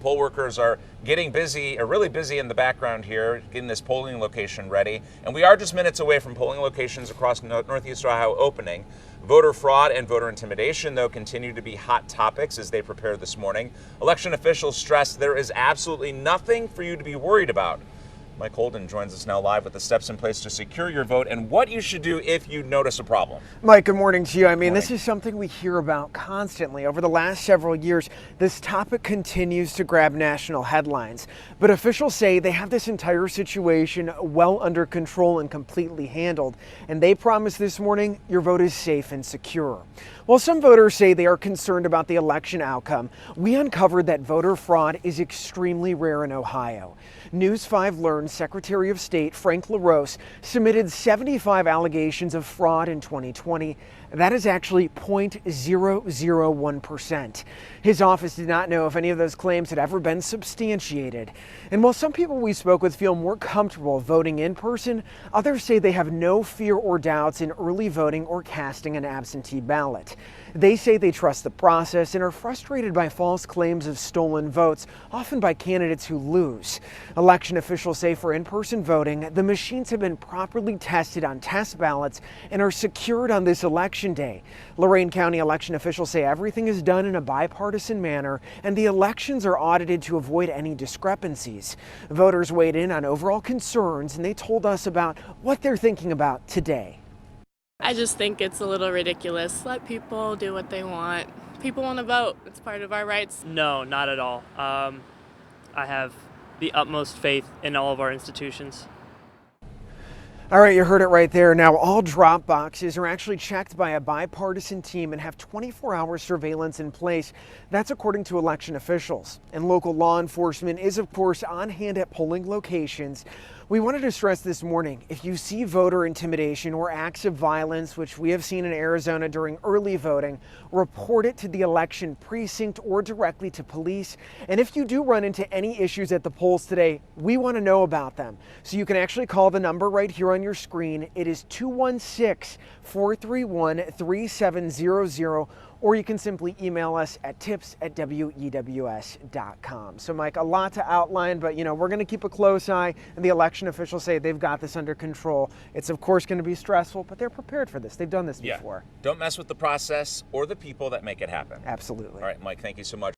poll workers are getting busy, really busy in the background here, getting this polling location ready. And we are just minutes away from polling locations across Northeast Ohio opening. Voter fraud and voter intimidation, though, continue to be hot topics as they prepare this morning. Election officials stress there is absolutely nothing for you to be worried about. Mike Holden joins us now live with the steps in place to secure your vote and what you should do if you notice a problem. Mike, good morning to you. This is something we hear about constantly. Over the last several years, this topic continues to grab national headlines. But officials say they have this entire situation well under control and completely handled. And they promise this morning your vote is safe and secure. While some voters say they are concerned about the election outcome, we uncovered that voter fraud is extremely rare in Ohio. News 5 learned Secretary of State Frank LaRose submitted 75 allegations of fraud in 2020. That is actually 0.001%. His office did not know if any of those claims had ever been substantiated. And while some people we spoke with feel more comfortable voting in person, others say they have no fear or doubts in early voting or casting an absentee ballot. They say they trust the process and are frustrated by false claims of stolen votes, often by candidates who lose. Election officials say for in-person voting, the machines have been properly tested on test ballots and are secured on this election day. Lorain County election officials say everything is done in a bipartisan manner and the elections are audited to avoid any discrepancies. Voters weighed in on overall concerns and they told us about what they're thinking about today. I just think it's a little ridiculous. Let people do what they want. People want to vote. It's part of our rights. No, not at all. I have the utmost faith in all of our institutions. All right, you heard it right there. Now, all drop boxes are actually checked by a bipartisan team and have 24-hour surveillance in place. That's according to election officials. And local law enforcement is, of course, on hand at polling locations. We wanted to stress this morning, if you see voter intimidation or acts of violence, which we have seen in Arizona during early voting, report it to the election precinct or directly to police. And if you do run into any issues at the polls today, we want to know about them. So you can actually call the number right here on your screen. It is 216-431-3700. Or you can simply email us at tips@wews.com. So Mike, a lot to outline, but we're going to keep a close eye, and the election officials say they've got this under control. It's of course going to be stressful, but they're prepared for this. They've done this before. Don't mess with the process or the people that make it happen. Absolutely. All right, Mike, thank you so much.